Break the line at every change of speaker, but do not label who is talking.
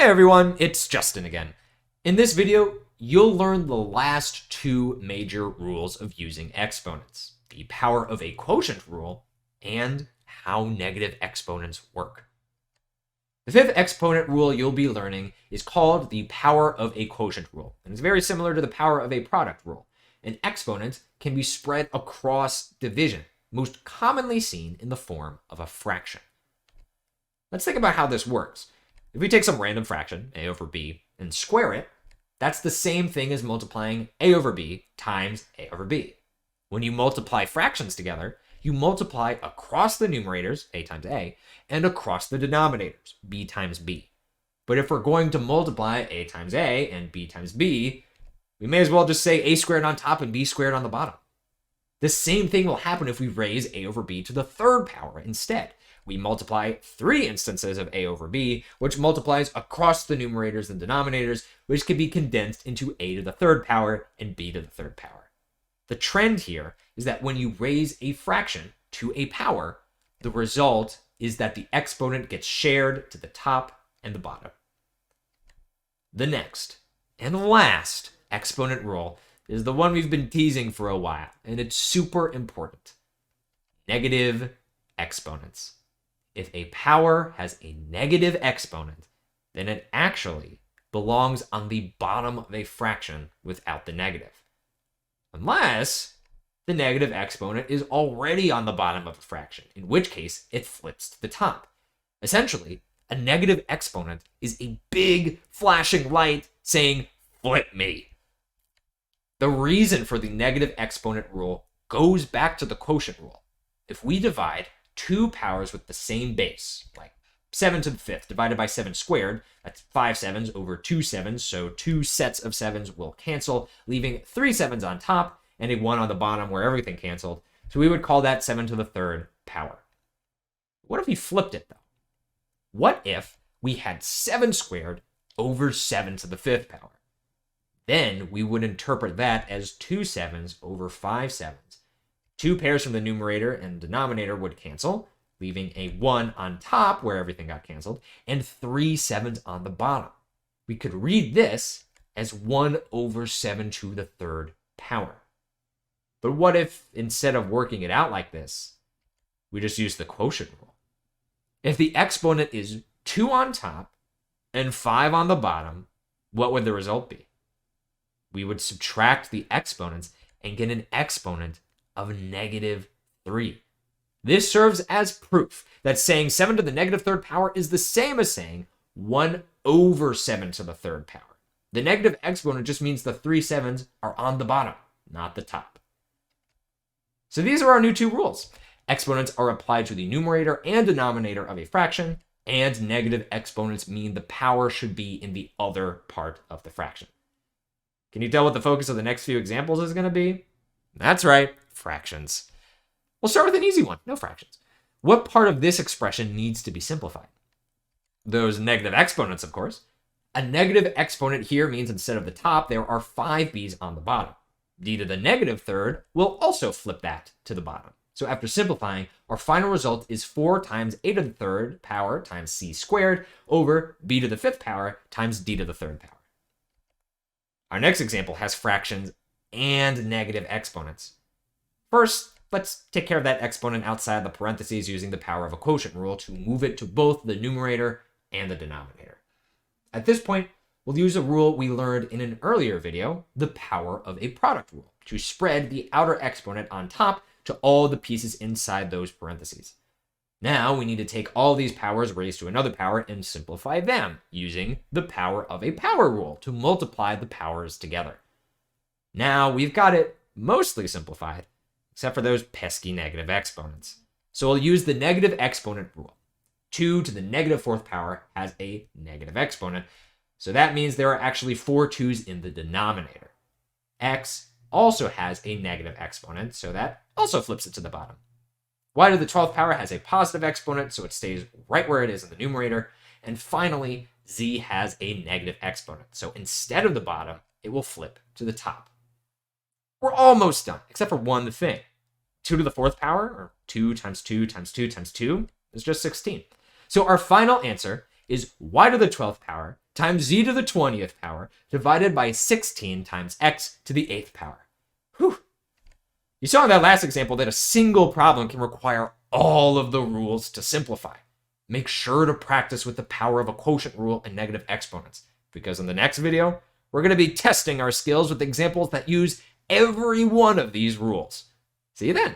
everyone, it's Justin again. In this video, you'll learn the last two major rules of using exponents, the power of a quotient rule and how negative exponents work. The fifth exponent rule you'll be learning is called the power of a quotient rule, and it's very similar to the power of a product rule. An exponent can be spread across division, most commonly seen in the form of a fraction. Let's think about how this works. If we take some random fraction, a over b, and square it, that's the same thing as multiplying a over b times a over b. When you multiply fractions together, you multiply across the numerators, a times a, and across the denominators, b times b. But if we're going to multiply a times a and b times b, we may as well just say a squared on top and b squared on the bottom. The same thing will happen if we raise a over b to the third power instead. We multiply 3 instances of a over b, which multiplies across the numerators and denominators, which can be condensed into a to the third power and b to the third power. The trend here is that when you raise a fraction to a power, the result is that the exponent gets shared to the top and the bottom. The next and last exponent rule is the one we've been teasing for a while, and it's super important. Negative exponents. If a power has a negative exponent, then it actually belongs on the bottom of a fraction without the negative. Unless the negative exponent is already on the bottom of a fraction, in which case it flips to the top. Essentially, a negative exponent is a big flashing light saying, "Flip me." The reason for the negative exponent rule goes back to the quotient rule. If we divide two powers with the same base, like 7 to the 5th divided by 7 squared, that's 5 sevens over 2 sevens, so 2 sets of 7s will cancel, leaving 3 sevens on top and a 1 on the bottom where everything canceled. So we would call that 7 to the 3rd power. What if we flipped it, though? What if we had 7 squared over 7 to the 5th power? Then we would interpret that as 2 sevens over 5 sevens. 2 pairs from the numerator and denominator would cancel, leaving a 1 on top where everything got canceled, and 3 sevens on the bottom. We could read this as 1 over 7 to the 3rd power. But what if, instead of working it out like this, we just use the quotient rule? If the exponent is 2 on top and 5 on the bottom, what would the result be? We would subtract the exponents and get an exponent of -3. This serves as proof that saying 7 to the -3rd power is the same as saying 1 over 7 to the 3rd power. The negative exponent just means the 3 sevens are on the bottom, not the top. So these are our new two rules. Exponents are applied to the numerator and denominator of a fraction, and negative exponents mean the power should be in the other part of the fraction. Can you tell what the focus of the next few examples is going to be? That's right, fractions. We'll start with an easy one, no fractions. What part of this expression needs to be simplified? Those negative exponents, of course. A negative exponent here means instead of the top, there are 5 b's on the bottom. d to the -3rd will also flip that to the bottom. So after simplifying, our final result is 4 times a to the 3rd power times c squared over b to the 5th power times d to the 3rd power. Our next example has fractions and negative exponents. First, let's take care of that exponent outside the parentheses using the power of a quotient rule to move it to both the numerator and the denominator. At this point, we'll use a rule we learned in an earlier video, the power of a product rule, to spread the outer exponent on top to all the pieces inside those parentheses. Now we need to take all these powers raised to another power and simplify them using the power of a power rule to multiply the powers together. Now we've got it mostly simplified, except for those pesky negative exponents. So we'll use the negative exponent rule. 2 to the -4th power has a negative exponent, so that means there are actually 4 2's in the denominator. X also has a negative exponent, so that also flips it to the bottom. Y to the 12th power has a positive exponent, so it stays right where it is in the numerator. And finally, z has a negative exponent, so instead of the bottom, it will flip to the top. We're almost done, except for one thing. 2 to the 4th power, or 2 times 2 times 2 times 2, is just 16. So our final answer is y to the 12th power times z to the 20th power divided by 16 times x to the 8th power. Whew. You saw in that last example that a single problem can require all of the rules to simplify. Make sure to practice with the power of a quotient rule and negative exponents, because in the next video, we're going to be testing our skills with examples that use every one of these rules. See you then.